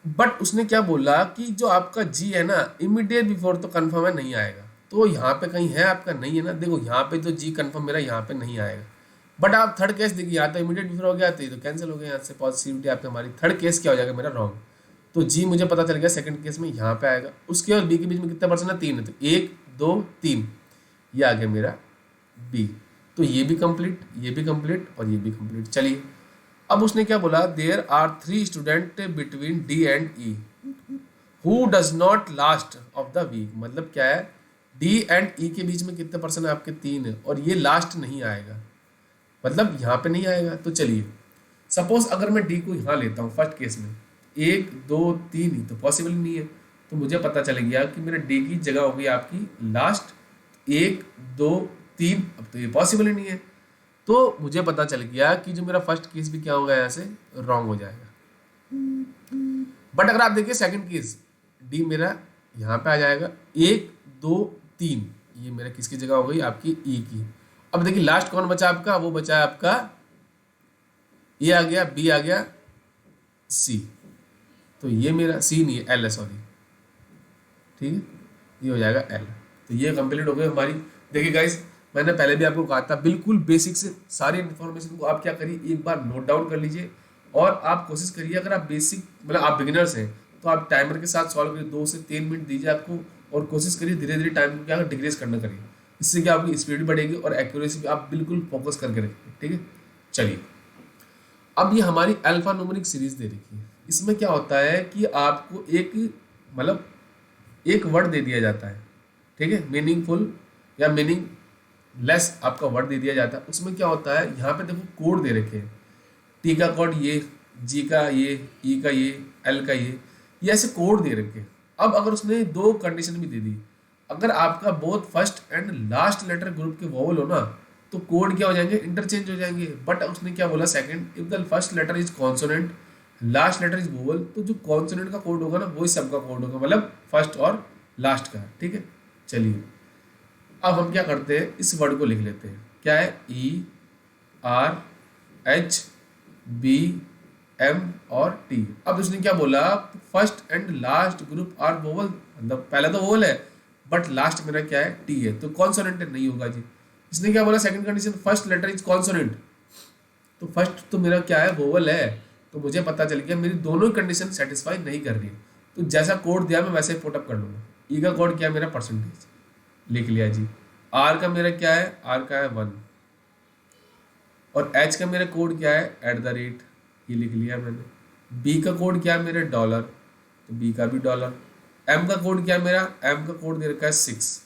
बट उसने क्या बोला कि जो आपका जी है ना इमीडिएट बिफोर तो कंफर्म है नहीं आएगा, तो यहाँ पे कहीं है आपका, नहीं है ना, देखो यहाँ पे तो जी कंफर्म मेरा यहाँ पे नहीं आएगा। बट आप थर्ड केस देखिए, यहाँ तो इमीडिएट बिफोर हो गया, तो कैंसिल हो गया, यहाँ से पॉजिटिविटी आपकी हमारी, थर्ड केस क्या हो जाएगा मेरा रॉन्ग, तो जी मुझे पता चल गया सेकंड केस में यहाँ पे आएगा। उसके और बी के बीच में कितने पर्सन है, 3 है, तो 1 2 3 ये आ गया मेरा बी, तो ये भी कंप्लीट, ये भी कंप्लीट और ये भी कंप्लीट। चलिए अब उसने क्या बोला, there are 3 student between D and E who does not last of the week, मतलब क्या है, डी एंड ई के बीच में कितने पर्सन है आपके, 3 है, और ये लास्ट नहीं आएगा, मतलब यहाँ पे नहीं आएगा। तो चलिए सपोज अगर मैं डी को यहाँ लेता हूँ फर्स्ट केस में, 1 2 3 ही तो पॉसिबल नहीं है, तो मुझे पता चल गया कि मेरा डी की जगह हो गई आपकी लास्ट 1 2 3, अब तो ये पॉसिबल ही नहीं है, तो मुझे पता चल गया कि जो मेरा फर्स्ट केस भी क्या होगा यहाँ से रॉन्ग हो जाएगा। बट अगर आप देखिए सेकंड केस, डी मेरा यहाँ पे आ जाएगा, 1 2 3 ये मेरा किसकी जगह हो गई, आपकी ई की। अब देखिए लास्ट कौन बचा आपका, वो बचा आपका ए आ गया, बी आ गया, सी, तो ये मेरा सी नहीं है, एल है, सॉरी, ठीक है, ये हो जाएगा एल। तो ये कंप्लीट हो गई हमारी। देखिए गाइस मैंने पहले भी आपको कहा था, बिल्कुल बेसिक से सारी इन्फॉर्मेशन को आप क्या करिए, एक बार नोट डाउन कर लीजिए, और आप कोशिश करिए, अगर आप बेसिक मतलब आप बिगिनर्स हैं तो आप टाइमर के साथ सॉल्व करिए, 2 से 3 मिनट दीजिए आपको, और कोशिश करिए धीरे धीरे टाइम को क्या डिक्रीज करना करिए, इससे क्या आपकी स्पीड बढ़ेगी और एक्यूरेसी भी आप बिल्कुल फोकस करके रखिए, ठीक है। चलिए अब ये हमारी अल्फा न्यूमेरिक सीरीज दे रखी है, इसमें क्या होता है कि आपको एक मतलब एक वर्ड दे दिया जाता है, ठीक है, मीनिंगफुल या मीनिंग लेस आपका वर्ड दे दिया जाता है। उसमें क्या होता है, यहाँ पे देखो कोड दे रखे हैं, टी का कोड ये, जी का ये, ई का ये, एल का ये ऐसे कोड दे रखे हैं। अब अगर उसने 2 कंडीशन भी दे दी, अगर आपका both first and last letter group के वोवल हो ना, तो कोड क्या हो जाएंगे, इंटरचेंज हो जाएंगे। बट उसने क्या बोला, second, if the first letter is consonant last letter is vowel, तो जो कॉन्सोनेंट का कोड होगा ना वही सबका कोड होगा, मतलब फर्स्ट और लास्ट का, ठीक है। चलिए अब हम क्या करते हैं, इस वर्ड को लिख लेते हैं, क्या है, E R H B M और टी। अब उसने क्या बोला, first and last group are vowel, मतलब पहला तो वोवल है बट लास्ट मेरा क्या है, टी है, तो कॉन्सोनेंट नहीं होगा जी। इसने क्या बोला, second condition, first letter is consonant, तो फर्स्ट तो मेरा क्या है, वोवल है, तो मुझे पता चल गया मेरी दोनों कंडीशन सेटिस्फाई नहीं कर रही है, तो जैसा कोड दिया मैं वैसे ही पुटअप कर लूँगा। ई का कोड क्या है मेरा परसेंटेज, लिख लिया जी। आर का मेरा क्या है, आर का है 1, और एच का मेरा कोड क्या है @ ये लिख लिया मैंने। बी का कोड क्या है मेरे डॉलर, तो बी का भी डॉलर। एम का कोड क्या है मेरा, एम का कोड दे रखा है 6,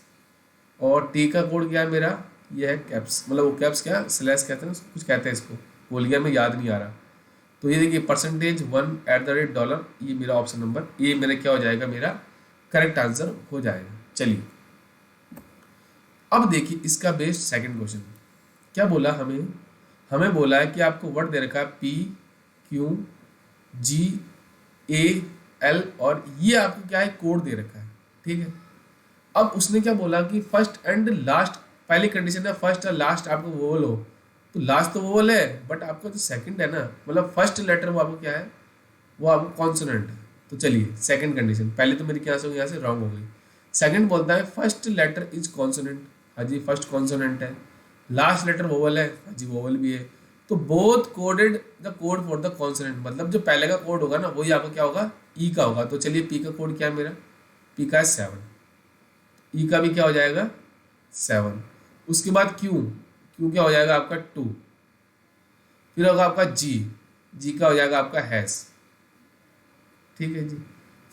और टी का कोड क्या है मेरा, ये है कैप्स, मतलब वो कैप्स क्या स्लैश कहते हैं कुछ कहते हैं इसको, भूल गया मैं, याद नहीं आ रहा। तो ये देखिए परसेंटेज 1 $, ये मेरा ऑप्शन नंबर ए मेरा क्या हो जाएगा, मेरा करेक्ट आंसर हो जाएगा। चलिए अब देखिए इसका बेस्ड सेकंड क्वेश्चन क्या बोला हमें। हमें बोला है कि आपको वर्ड दे रखा है P Q G A L, और ये आपको क्या है कोड दे रखा है, ठीक है। अब उसने क्या बोला कि फर्स्ट एंड लास्ट, पहली कंडीशन है फर्स्ट और लास्ट आपको वोवल हो, तो लास्ट तो वोवल है बट आपका जो सेकंड है ना, मतलब फर्स्ट लेटर वो आपको क्या है, वो आपको कॉन्सोनेंट है। तो चलिए सेकंड कंडीशन, पहले तो मेरी क्या से यहाँ से रॉन्ग हो गई। सेकंड बोलता है फर्स्ट लेटर इज कॉन्सोनेंट, हाँ जी फर्स्ट कॉन्सोनेंट है। लास्ट लेटर वोवल है, हाँ जी वोवल भी है। तो both coded the code for the consonant, मतलब जो पहले का कोड होगा ना वही आपका क्या होगा, ई का होगा। तो चलिए पी का कोड क्या है मेरा, पी का है 7, ई का भी क्या हो जाएगा 7। उसके बाद क्यू, क्यू क्या हो जाएगा आपका 2, फिर होगा आपका जी, जी का हो जाएगा आपका हैश, ठीक है जी।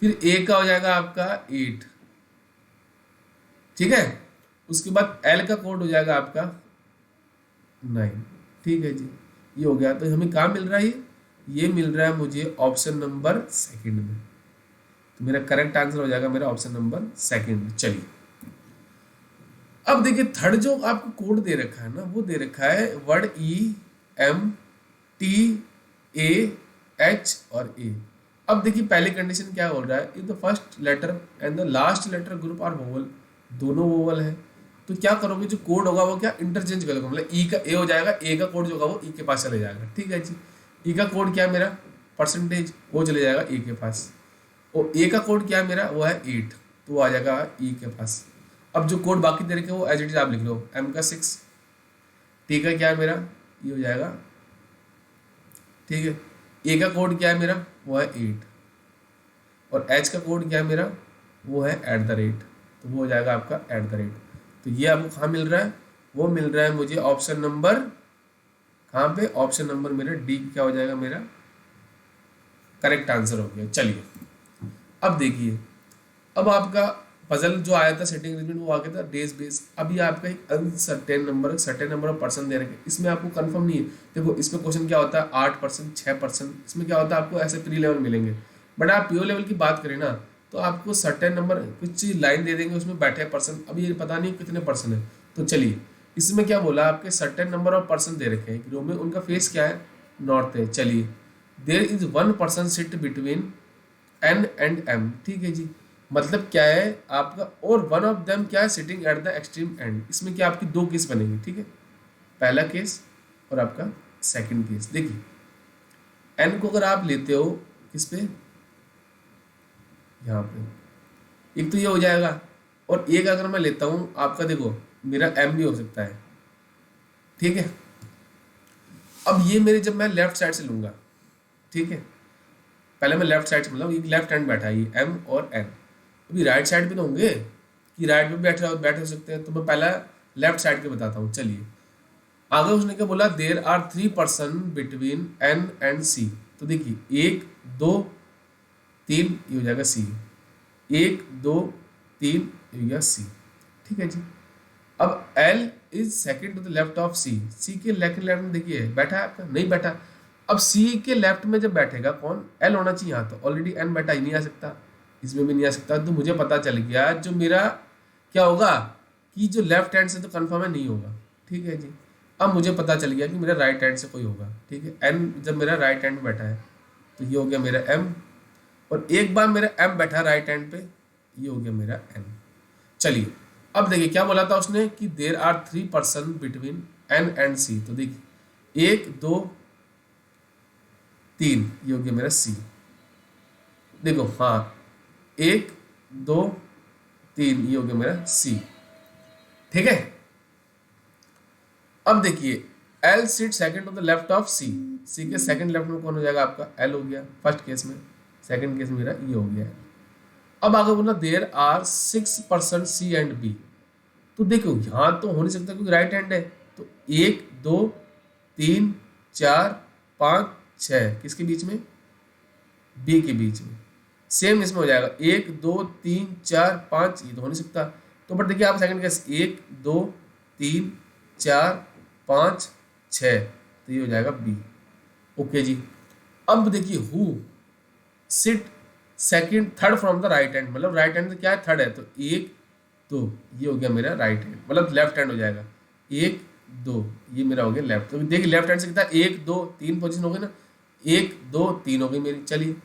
फिर ए का हो जाएगा आपका 8, ठीक है। उसके बाद एल का कोड हो जाएगा आपका 9, ठीक है जी। ये हो गया, तो हमें कहाँ मिल रहा है, ये मिल रहा है मुझे ऑप्शन नंबर सेकंड में। तो मेरा करेक्ट आंसर हो जाएगा मेरा ऑप्शन नंबर सेकंड। चलिए अब देखिए थर्ड जो आपको कोड दे रखा है ना, वो दे रखा है word E M T A H और ए। अब देखिए पहली कंडीशन क्या बोल रहा है, in the first letter and the last letter group are vowel, दोनों वोवल है। तो क्या करोगे, जो कोड होगा वो क्या इंटरचेंज कर लोगे, मतलब ई का ए हो जाएगा, ए का कोड जो होगा वो ई के पास चले जाएगा, ठीक है जी। ई का कोड क्या है मेरा परसेंटेज, वो चले जाएगा ई के पास, और ए का कोड क्या है मेरा, वो है 8, तो वो आ जाएगा ई के पास। अब जो कोड बाकी दे रखे वो एज इट इज आप लिख लो, एम का 6, टी का क्या है मेरा, ये हो जाएगा, ठीक है। ए का कोड क्या है मेरा, वो है 8, और एच का कोड क्या है मेरा, वो है @ तो वो हो जाएगा आपका @। तो ये आपको कहाँ मिल रहा है, वो मिल रहा है मुझे ऑप्शन नंबर, कहाँ पे, ऑप्शन नंबर मेरा डी क्या हो जाएगा, मेरा करेक्ट आंसर हो गया। चलिए अब देखिए, अब आपका पजल जो आया था सेटिंग अरेंजमेंट, वो आ गया था डेज बेस। अभी आपका एक uncertain number, certain number of person दे रखे, इसमें आपको कंफर्म नहीं है। देखो इसमें क्वेश्चन क्या होता है 8%, 6%, इसमें क्या होता है आपको ऐसे प्री लेवल मिलेंगे। बट आप प्योर लेवल की बात करें ना, तो आपको सर्टेन नंबर कुछ लाइन दे देंगे, उसमें बैठे पर्सन, अभी ये पता नहीं कितने पर्सन है। तो चलिए इसमें क्या बोला, आपके सर्टेन नंबर ऑफ पर्सन दे रखे हैं रो में, उनका फेस क्या है, नॉर्थ है। चलिए there is 1 person sit between N and M, ठीक है जी। मतलब क्या है आपका, और वन ऑफ देम क्या है sitting at the extreme and. इसमें क्या आपकी दो केस बनेंगे, ठीक है, पहला केस और आपका सेकंड केस। देखिए एन को अगर आप लेते हो किस पे, यहाँ पे, एक तो ये हो जाएगा, और एक अगर मैं लेता हूँ आपका, देखो मेरा एम भी हो सकता है, ठीक है। अब ये मेरे जब मैं लेफ्ट साइड से लूंगा, ठीक है, पहले मैं लेफ्ट साइड से, मतलब एक लेफ्ट हैंड बैठा है ये एम और एन। अभी राइट साइड पे तो होंगे कि राइट पे बैठे हो सकते हैं, तो मैं पहला लेफ्ट साइड के बताता हूँ। चलिए आगे उसने क्या बोला, there are 3 person between N and C. तो देखिए 1 2 3 ये हो जाएगा सी, 1 2 3 ये हो गया सी, ठीक है जी। अब L is second to the left of C, C के लेफ्ट में देखिए बैठा है आपका, नहीं बैठा। अब सी के लेफ्ट में जब बैठेगा कौन, एल होना चाहिए यहाँ, तो ऑलरेडी एन बैठा ही नहीं आ सकता, इसमें भी नहीं आ सकता। तो मुझे पता चल गया जो मेरा क्या होगा, कि जो लेफ्ट हैंड से तो कंफर्म है नहीं होगा, ठीक है जी। अब मुझे पता चल गया कि मेरा राइट हैंड से कोई होगा, ठीक है। एन जब मेरा राइट हैंड में बैठा है तो ये हो गया मेरा एम, और एक बार मेरा एम बैठा राइट हैंड पे, ये हो गया मेरा एन। चलिए अब देखिए क्या बोला था उसने कि there are 3 person between N and C. तो देखिए 1 2 3 ये हो गया मेरा सी, देखो हाँ 1 2 3 ये हो गया मेरा सी, ठीक है। अब देखिए L seat second of the left of C, C के सेकंड लेफ्ट में कौन हो जाएगा आपका, एल हो गया फर्स्ट केस में, सेकंड केस में मेरा ये हो गया है। अब आगे बोला there are 6% C and B. तो देखो यहाँ तो हो नहीं सकता क्योंकि राइट हैंड है। तो 1 2 3 4 5 6 किसके बीच में, बी के बीच में। सेम इसमें हो जाएगा 1 2 3 4 5, ये तो हो नहीं सकता। तो बट देखिए आप सेकंड गेस 1 2 3 4 5 6, तो ये हो जाएगा बी। ओके जी। अब देखिए who sit second third from the right hand, मतलब राइट हैंड क्या है, थर्ड है। तो 1 2, ये हो गया मेरा राइट हैंड, मतलब लेफ्ट हैंड हो जाएगा। 1 2, ये मेरा हो गया लेफ्ट। तो देखिए लेफ्ट हैंड से कितना 1 2 3 पोजीशन हो गई ना, 1 2 3 हो गई मेरी। चलिए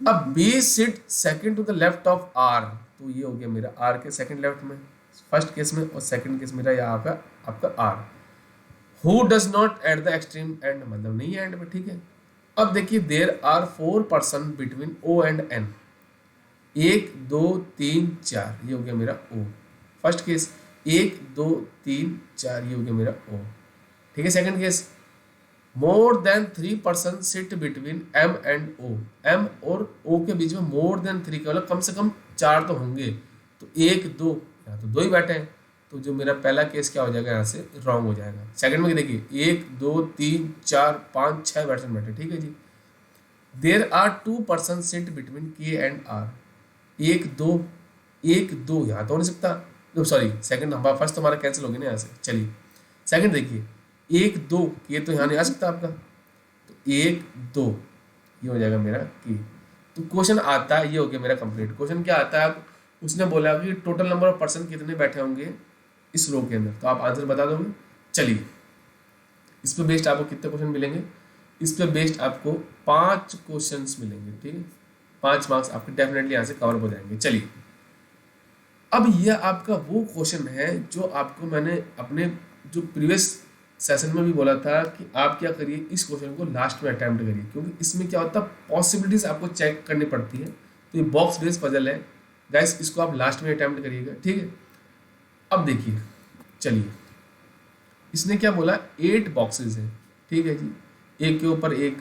अब B sit second to the left of R, तो ये हो गया मेरा आर के सेकंड लेफ्ट में फर्स्ट केस में, और सेकंड केस मेरा यहाँ पे आपका R. Who does not at the extreme end, मतलब नहीं है एंड में, ठीक है। अब देखिए there are 4 person between O and N, 1 2 3 4, ये हो गया मेरा ओ फर्स्ट केस। 1 2 3 4, ये हो गया मेरा ओ, ठीक है। Second case more than 3 person sit between M and O, M और ओ के बीच में मोर देन 3 का मतलब कम से कम 4 तो होंगे। तो 1 2, यहाँ तो 2 ही बैठे हैं, तो जो मेरा पहला केस क्या हो जाएगा, यहाँ से रॉन्ग हो जाएगा। सेकंड में देखिए 1 2 3 4 5 6 पर्सन बैठे, ठीक है जी। There are 2 person sit between K and R, 1 2 1 2, यहाँ तो हो नहीं सकता। तो सॉरी सेकंड हमारा फर्स्ट तो हमारा कैंसिल हो गया ना यहाँ से। चलिए सेकंड देखिए 1 2, ये तो यहाँ नहीं आ सकता आपका, तो 1 2, ये हो जाएगा मेरा की। तो क्वेश्चन आता है, ये हो गया मेरा कंप्लीट। क्वेश्चन क्या आता है, उसने बोला कि टोटल नंबर ऑफ पर्सन कितने बैठे होंगे इस रो के अंदर, तो आप आंसर बता दोगे। चलिए इस पर बेस्ड आपको कितने क्वेश्चन मिलेंगे, इस पर बेस्ड आपको 5 क्वेश्चंस मिलेंगे, ठीक है। 5 मार्क्स आपके डेफिनेटली यहाँ से कवर हो जाएंगे। चलिए अब यह आपका वो क्वेश्चन है जो आपको मैंने अपने जो प्रीवियस सेशन में भी बोला था कि आप क्या करिए, इस क्वेश्चन को लास्ट में अटैम्प्ट करिए, क्योंकि इसमें क्या होता है पॉसिबिलिटीज आपको चेक करनी पड़ती है। तो ये बॉक्स बेस्ड पजल है गाइस, इसको आप लास्ट में अटैम्प्ट करिएगा, ठीक है। अब देखिए चलिए इसने क्या बोला, 8 बॉक्सेस है, ठीक है जी, एक के ऊपर एक।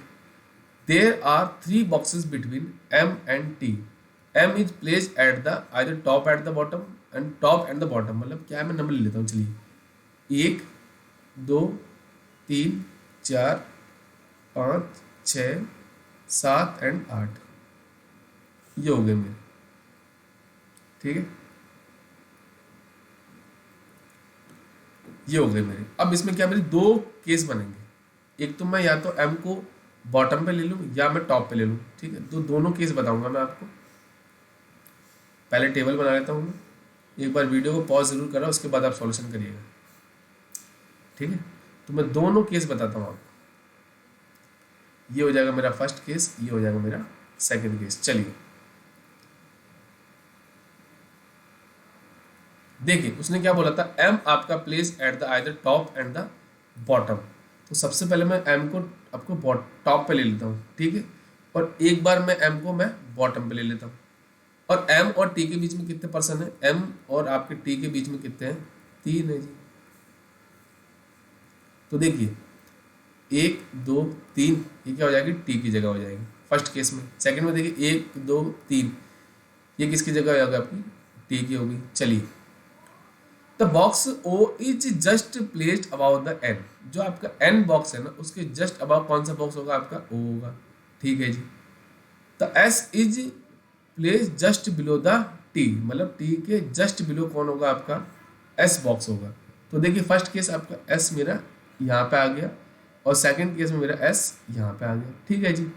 There are 3 boxes between M and T, M is place at the either top at the bottom and top and the bottom, मतलब क्या है, मैं नंबर ले लेता हूँ। चलिए 1 2 3 4 5 6 7 एंड 8, ये हो गए मेरे, ठीक है, ये हो गए मेरे। अब इसमें क्या मेरे 2 केस बनेंगे, एक तो मैं या तो एम को बॉटम पे ले लूँ या मैं टॉप पे ले लूँ, ठीक है। तो दोनों केस बताऊंगा मैं आपको। पहले टेबल बना लेता हूँ मैं, एक बार वीडियो को पॉज जरूर करा, उसके बाद आप सॉल्यूशन करिएगा, ठीक है। तो मैं दोनों केस बताता हूँ आपको। ये हो जाएगा मेरा फर्स्ट केस, ये हो जाएगा मेरा सेकंड केस। चलिए देखिए उसने क्या बोला था, एम आपका place at the either top and the bottom. तो सबसे पहले मैं एम को आपको टॉप पे ले लेता हूँ, ठीक है, और एक बार मैं एम को मैं बॉटम पे ले लेता हूँ। और एम और टी के बीच में कितने पर्सन है, एम और आपके टी के बीच में कितने हैं, 3 है जी। तो देखिए 1 2 3, ये क्या हो जाएगी, टी की जगह हो जाएगी फर्स्ट केस में। सेकंड में देखिए 1 2 3, ये किसकी जगह हो जाएगा, आपकी टी की होगी। चलिए the box O is just placed about the N, जो आपका एन बॉक्स है ना उसके जस्ट अबाउट कौन सा बॉक्स होगा, आपका ओ होगा, ठीक है जी। The S is place just below the T, मतलब टी के जस्ट बिलो कौन होगा, आपका एस बॉक्स होगा। तो देखिए फर्स्ट केस आपका एस मेरा यहाँ पे आ गया, और सेकंड केस में मेरा एस यहाँ पे आ गया, ठीक है जी।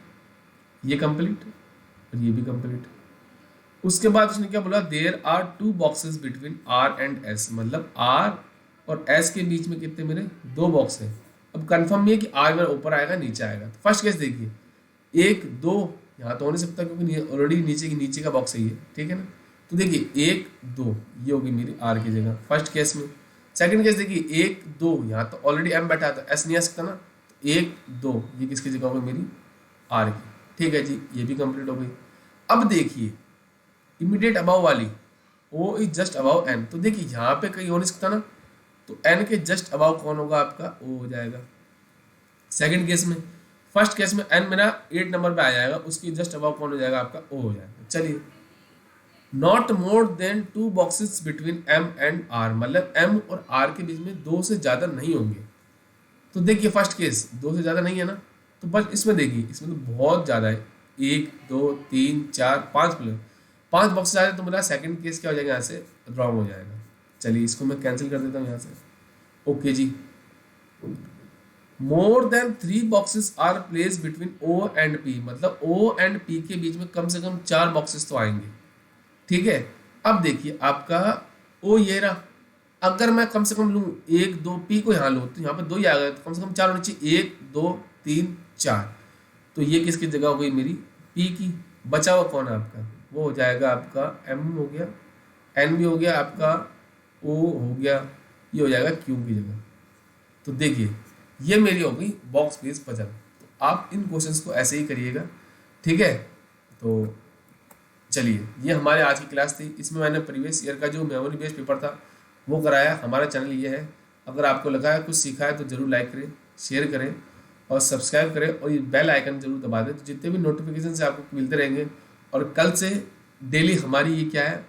ये कंप्लीट और ये भी कंप्लीट। उसके बाद उसने क्या बोला, there are 2 boxes between R and S, मतलब आर और एस के बीच में कितने मेरे 2 बॉक्स हैं। अब कंफर्म नहीं है कि आर मेरा ऊपर आएगा नीचे आएगा। तो फर्स्ट केस देखिए 1 2, यहाँ तो हो नहीं सकता क्योंकि ऑलरेडी नीचे का बॉक्स है ये, ठीक है ना। तो देखिए 1 2, ये होगी मेरी आर की जगह फर्स्ट केस में। सेकंड केस देखिए 1 2, यहाँ तो ऑलरेडी एम बैठा था, एस नहीं आ सकता ना, तो 1 2, ये किसकी जगह होगी, मेरी आर की, ठीक है जी। ये भी कंप्लीट हो गई। अब देखिए इमीडिएट अबाव वाली O is just above N, तो देखिए यहाँ पे कहीं हो नहीं सकता ना, तो एन के जस्ट अबाव कौन होगा, आपका ओ हो जाएगा सेकंड केस में। फर्स्ट केस में एन मेरा 8 नंबर पे आ जाएगा, उसकी जस्ट अबाव कौन हो जाएगा, आपका ओ हो जाएगा। चलिए not more than 2 boxes between M and R, मतलब एम और आर के बीच में 2 से ज़्यादा नहीं होंगे। तो देखिए फर्स्ट केस 2 से ज़्यादा नहीं है ना, तो बस इसमें देखिए इसमें तो बहुत ज़्यादा है, 1 2 3 4 5 5 बॉक्स आ जाए, तो मेरा सेकंड केस क्या हो जाएगा, यहाँ से रॉन्ग हो जाएगा। चलिए इसको मैं कैंसिल कर देता हूँ यहाँ से। ओके जी, more than 3 boxes are place between O and P, मतलब ओ एंड पी के बीच में कम से कम 4 बॉक्सेस तो आएंगे। ठीक है, अब देखिए आपका ओ ये रहा, अगर मैं कम से कम लूँ 1 2 पी को यहाँ लूँ तो यहाँ पर 2 ही आ गए, तो कम से कम 4 होने चाहिए, 1 2 3 4। तो ये किसकी जगह हो गई, मेरी पी की। बचा हुआ कौन है आपका, वो हो जाएगा आपका एम हो गया, एन भी हो गया आपका, ओ हो गया, ये हो जाएगा क्यू की जगह। तो देखिए ये मेरी हो गई बॉक्स बेस्ड पजल। तो आप इन क्वेश्चंस को ऐसे ही करिएगा, ठीक है। तो चलिए ये हमारे आज की क्लास थी, इसमें मैंने प्रीवियस ईयर का जो मेमोरी बेस्ड पेपर था वो कराया। हमारा चैनल ये है, अगर आपको लगा है कुछ सीखा है तो ज़रूर लाइक करें, शेयर करें और सब्सक्राइब करें, और ये बेल आइकन जरूर दबा दें, तो जितने भी नोटिफिकेशन से आपको मिलते रहेंगे। और कल से डेली हमारी ये क्या है,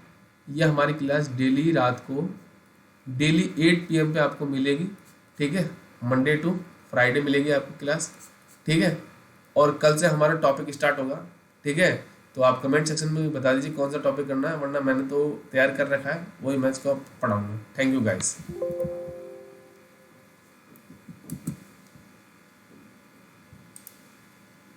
ये हमारी क्लास डेली रात को डेली 8 PM पे आपको मिलेगी, ठीक है। मंडे टू फ्राइडे मिलेगी आपको क्लास, ठीक है। और कल से हमारा टॉपिक स्टार्ट होगा, ठीक है। तो आप कमेंट सेक्शन में भी बता दीजिए कौन सा टॉपिक करना है, वरना मैंने तो तैयार कर रखा है, वही मैं इसको पढ़ाऊँगा। Thank you guys.